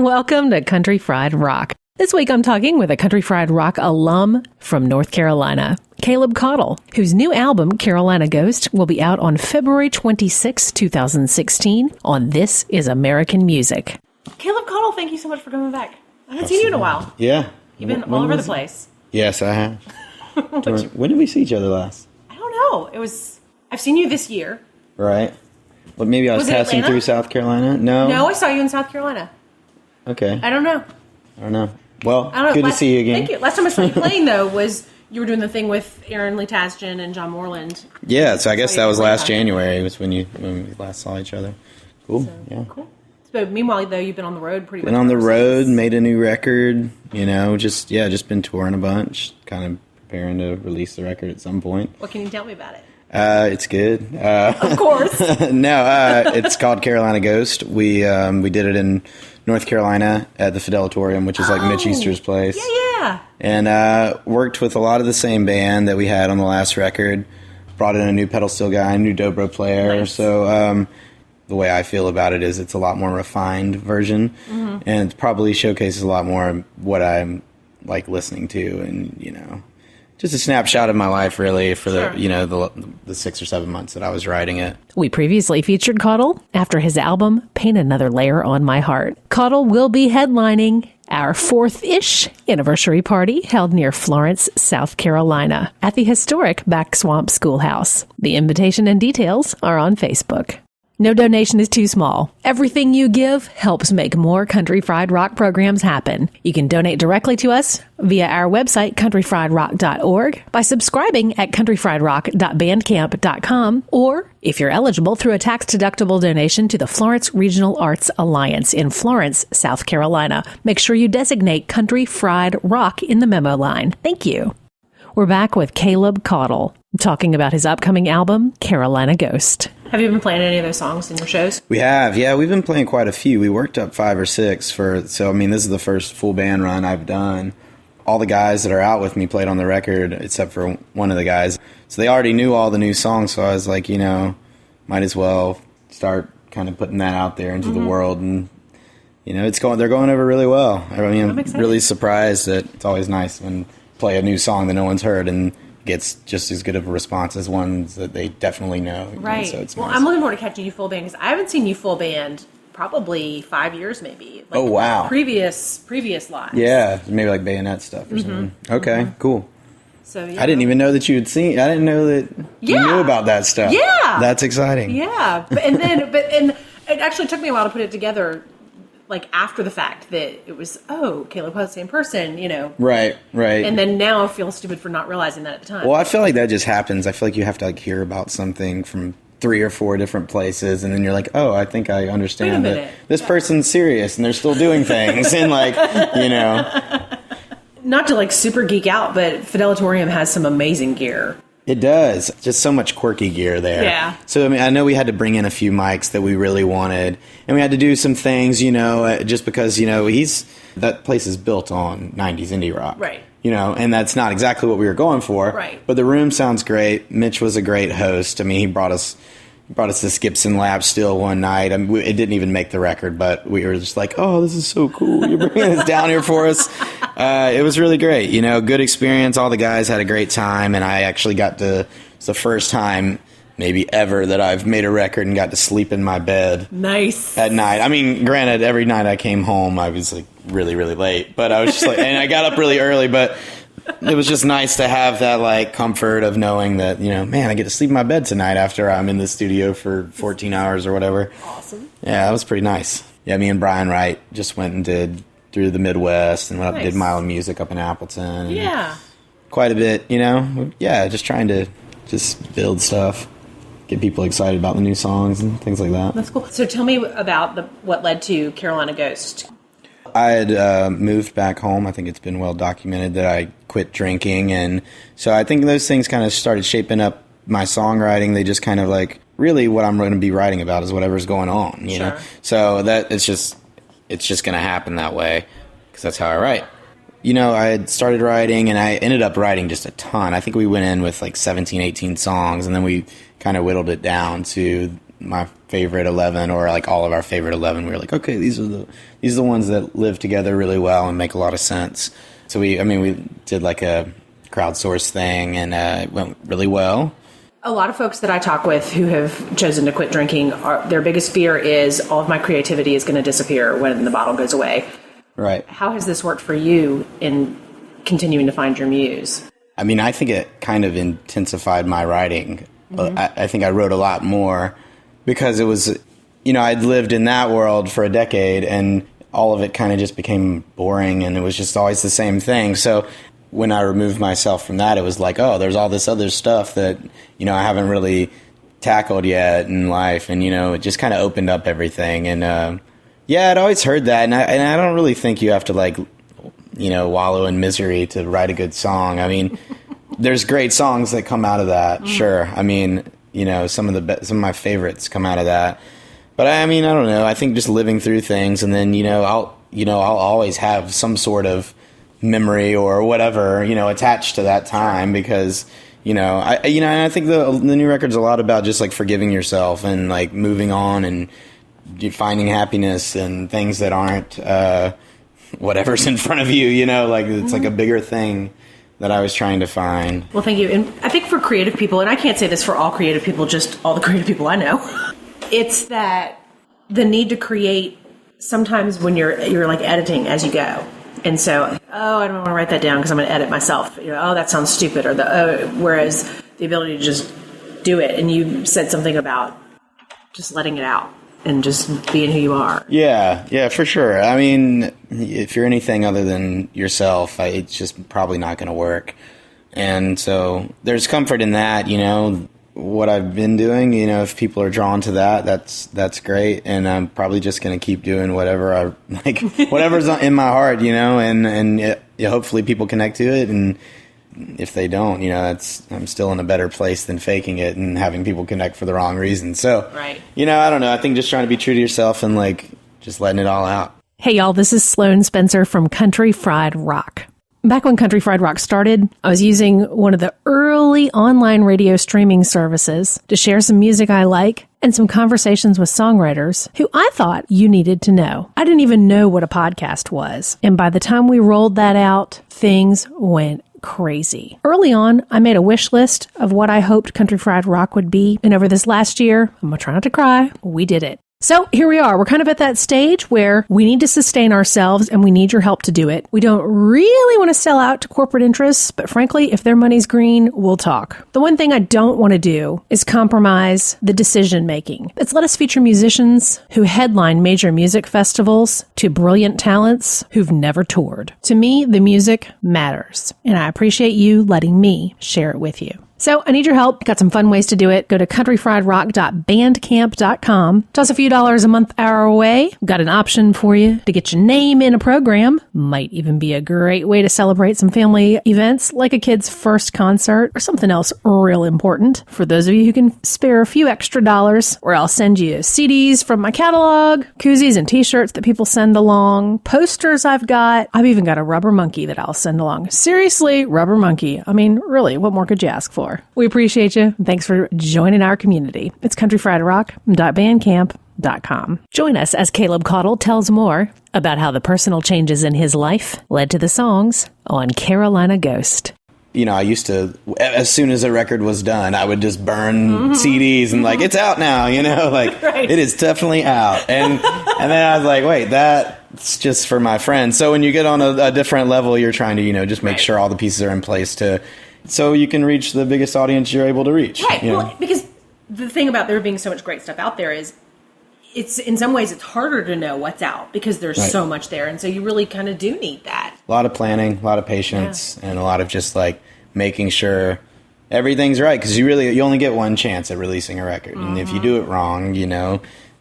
Welcome to Country Fried Rock. This week I'm talking with a Country Fried Rock alum from North Carolina, Caleb Caudill, whose new album, Carolina Ghost, will be out on February 26, 2016 on This Is American Music. Caleb Caudill, thank you so much for coming back. I haven't seen you in a while. Yeah. You've been all over the place. Yes, I have. When did we see each other last? I don't know. I've seen you this year. Right. Well, maybe I was passing through South Carolina. No, I saw you in South Carolina. Okay. I don't know. Well, good to see you again. Thank you. Last time I saw you playing, though, was you were doing the thing with Aaron Lee Tasjan and John Moreland. Yeah, so I guess that was last January was when we last saw each other. Cool. Cool. But meanwhile, though, you've been on the road pretty much. Been on the road, made a new record, just been touring a bunch, kind of preparing to release the record at some point. What can you tell me about it? It's good. Of course. It's called Carolina Ghost. We did it in North Carolina at the Fidelatorium, which is like Mitch Easter's place. Yeah. And worked with a lot of the same band that we had on the last record. Brought in a new pedal steel guy, a new dobro player. Nice. So the way I feel about it is it's a lot more refined version, and it probably showcases a lot more what I'm like listening to, and just a snapshot of my life, really, for the 6 or 7 months that I was writing it. We previously featured Caudill after his album, Paint Another Layer on My Heart. Caudill will be headlining our 4th-ish anniversary party held near Florence, South Carolina, at the historic Back Swamp Schoolhouse. The invitation and details are on Facebook. No donation is too small. Everything you give helps make more Country Fried Rock programs happen. You can donate directly to us via our website, countryfriedrock.org, by subscribing at countryfriedrock.bandcamp.com, or, if you're eligible, through a tax-deductible donation to the Florence Regional Arts Alliance in Florence, South Carolina. Make sure you designate Country Fried Rock in the memo line. Thank you. We're back with Caleb Caudill, talking about his upcoming album, Carolina Ghost. Have you been playing any of those songs in your shows? We have, yeah. We've been playing quite a few. We worked up 5 or 6 this is the first full band run I've done. All the guys that are out with me played on the record, except for one of the guys. So they already knew all the new songs, so I was like, might as well start kind of putting that out there into the world. And, they're going over really well. I mean, I'm really surprised that it's always nice when you play a new song that no one's heard and gets just as good of a response as ones that they definitely know. Right. So it's nice. Nice. I'm looking forward to catching you full band because I haven't seen you full band probably 5 years maybe. Oh, wow. Previous lives. Yeah, maybe like Bayonet stuff or something. Okay, cool. So yeah. I didn't even know that you had seen. I didn't know that you knew about that stuff. Yeah. That's exciting. Yeah. And it actually took me a while to put it together, like after the fact that it was, Caleb was the same person, Right. And then now I feel stupid for not realizing that at the time. Well, I feel like that just happens. I feel like you have to hear about something from 3 or 4 different places, and then you're like, oh, I think I understand that this person's serious and they're still doing things, and Not to super geek out, but Fidelatorium has some amazing gear. It does. Just so much quirky gear there. Yeah. So, I know we had to bring in a few mics that we really wanted. And we had to do some things, just because, that place is built on 90s indie rock. Right. And that's not exactly what we were going for. Right. But the room sounds great. Mitch was a great host. I mean, he brought us this Gibson lap steel one night. It didn't even make the record, but we were just like, oh, this is so cool. You're bringing this down here for us. It was really great. Good experience. All the guys had a great time, and I actually it's the first time maybe ever that I've made a record and got to sleep in my bed. Nice. At night. I mean, granted, every night I came home, I was really, really late, but I was just and I got up really early, but it was just nice to have that comfort of knowing that, man, I get to sleep in my bed tonight after I'm in the studio for 14 hours or whatever. Awesome. Yeah, that was pretty nice. Yeah, me and Brian Wright just went and did through the Midwest and went up and did Mile of Music up in Appleton. Yeah. Quite a bit, Yeah, just trying to build stuff, get people excited about the new songs and things like that. That's cool. So tell me about what led to Carolina Ghost. I had moved back home. I think it's been well documented that I quit drinking. And so I think those things kind of started shaping up my songwriting. They just kind of really what I'm going to be writing about is whatever's going on, you know? So that it's just going to happen that way because that's how I write. I had started writing and I ended up writing just a ton. I think we went in with 17, 18 songs and then we kind of whittled it down to my favorite 11 or like all of our favorite 11. We were like, okay, these are the ones that live together really well and make a lot of sense. So we did like a crowdsource thing, and it went really well. A lot of folks that I talk with who have chosen to quit drinking, their biggest fear is all of my creativity is going to disappear when the bottle goes away. Right. How has this worked for you in continuing to find your muse? I mean, I think it kind of intensified my writing. Mm-hmm. I think I wrote a lot more because it was, I'd lived in that world for a decade, and all of it kind of just became boring, and it was just always the same thing. So when I removed myself from that, it was like, oh, there's all this other stuff that, I haven't really tackled yet in life. And, it just kind of opened up everything. And, I'd always heard that. And I don't really think you have to, like, wallow in misery to write a good song. I mean, there's great songs that come out of that. Sure. I mean, some of my favorites come out of that. But I mean, I don't know. I think just living through things, and then, I'll always have some sort of memory or whatever, attached to that time, because, and I think the new record's a lot about just like forgiving yourself and like moving on and finding happiness and things that aren't whatever's in front of you, like it's like a bigger thing that I was trying to find. Well, thank you. And I think for creative people, and I can't say this for all creative people, just all the creative people I know, it's that the need to create sometimes when you're like editing as you go. And so, I don't want to write that down because I'm going to edit myself. That sounds stupid. Or whereas the ability to just do it. And you said something about just letting it out and just being who you are. Yeah, for sure. I mean, if you're anything other than yourself, it's just probably not going to work. And so there's comfort in that, what I've been doing, if people are drawn to that, that's great. And I'm probably just going to keep doing whatever's in my heart, and hopefully people connect to it. And if they don't, I'm still in a better place than faking it and having people connect for the wrong reasons. So, right. I don't know. I think just trying to be true to yourself and like just letting it all out. Hey, y'all, this is Sloan Spencer from Country Fried Rock. Back when Country Fried Rock started, I was using one of the early online radio streaming services to share some music I like and some conversations with songwriters who I thought you needed to know. I didn't even know what a podcast was. And by the time we rolled that out, things went crazy. Early on, I made a wish list of what I hoped Country Fried Rock would be. And over this last year, I'm going to try not to cry, we did it. So here we are. We're kind of at that stage where we need to sustain ourselves and we need your help to do it. We don't really want to sell out to corporate interests, but frankly, if their money's green, we'll talk. The one thing I don't want to do is compromise the decision making. Let's let us feature musicians who headline major music festivals to brilliant talents who've never toured. To me, the music matters, and I appreciate you letting me share it with you. So I need your help. Got some fun ways to do it. Go to countryfriedrock.bandcamp.com. Toss a few dollars a month our way. Got an option for you to get your name in a program. Might even be a great way to celebrate some family events like a kid's first concert or something else real important. For those of you who can spare a few extra dollars, or I'll send you CDs from my catalog, koozies and t-shirts that people send along, posters I've even got a rubber monkey that I'll send along. Seriously, rubber monkey. I mean, really, what more could you ask for? We appreciate you. Thanks for joining our community. It's countryfriedrock.bandcamp.com. Join us as Caleb Caudle tells more about how the personal changes in his life led to the songs on Carolina Ghost. I used to, as soon as a record was done, I would just burn CDs and like, it's out now, like right. It is definitely out. And then I was like, wait, that's just for my friends. So when you get on a different level, you're trying to, just make sure all the pieces are in place so you can reach the biggest audience you're able to reach. Right. Well, because the thing about there being so much great stuff out there is it's in some ways it's harder to know what's out because there's so much there. And so you really kind of do need that. A lot of planning, a lot of patience, and a lot of just like making sure everything's right. Because you only get one chance at releasing a record. And if you do it wrong,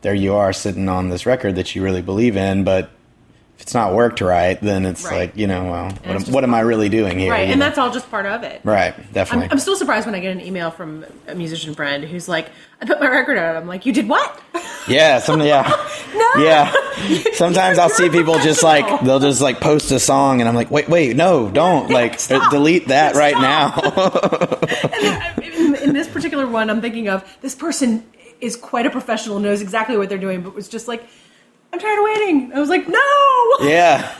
there you are sitting on this record that you really believe in, but if it's not worked right, then it's like, what am I really doing here? Right, and that's all just part of it. Right, definitely. I'm still surprised when I get an email from a musician friend who's like, I put my record out. I'm like, you did what? Yeah, No. Yeah. Sometimes I'll see people just like, they'll just like post a song and I'm like, wait, no, don't. Like, delete that right now. And in this particular one, I'm thinking of this person is quite a professional, knows exactly what they're doing, but was just like, I'm tired of waiting. I was like, no. Yeah.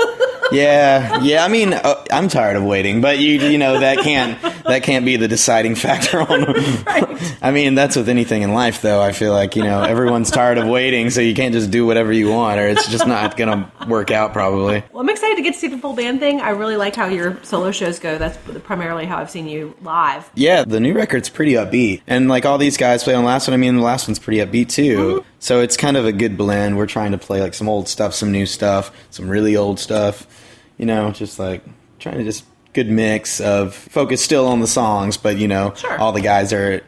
I mean, I'm tired of waiting, but you know that can't be the deciding factor on. Right. I mean, that's with anything in life, though. I feel like everyone's tired of waiting, so you can't just do whatever you want, or it's just not gonna work out probably. Well, I'm excited to get to see the full band thing. I really like how your solo shows go. That's primarily how I've seen you live. Yeah, the new record's pretty upbeat, and like all these guys play on the last one. I mean, the last one's pretty upbeat too. Mm-hmm. So it's kind of a good blend. We're trying to play like some old stuff, some new stuff, some really old stuff. Just like trying to just good mix of focus still on the songs, but Sure. all the guys are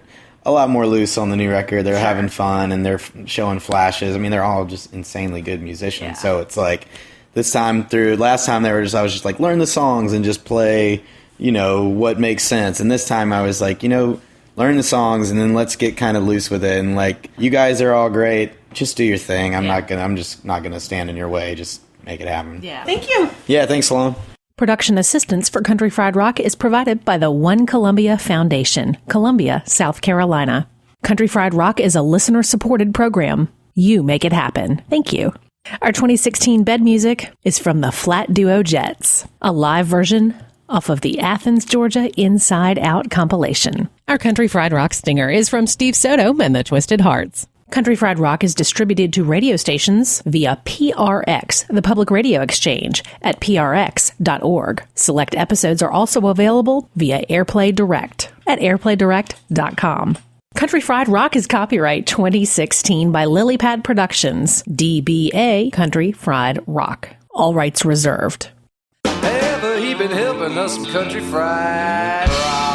a lot more loose on the new record. They're having fun and they're showing flashes. I mean, they're all just insanely good musicians. Yeah. So it's like last time I was just like, learn the songs and just play, what makes sense. And this time I was like, learn the songs and then let's get kind of loose with it. And like, you guys are all great. Just do your thing. I'm just not gonna stand in your way. Just make it happen. Yeah. Thank you. Yeah, thanks, Sloan. Production assistance for Country Fried Rock is provided by the One Columbia Foundation, Columbia, South Carolina. Country Fried Rock is a listener-supported program. You make it happen. Thank you. Our 2016 bed music is from the Flat Duo Jets, a live version off of the Athens, Georgia Inside Out compilation. Our Country Fried Rock stinger is from Steve Soto and the Twisted Hearts. Country Fried Rock is distributed to radio stations via PRX, the Public Radio Exchange, at prx.org. Select episodes are also available via AirPlay Direct at airplaydirect.com. Country Fried Rock is copyright 2016 by Lilypad Productions, DBA Country Fried Rock. All rights reserved. Ever he been helping us some country fried rock.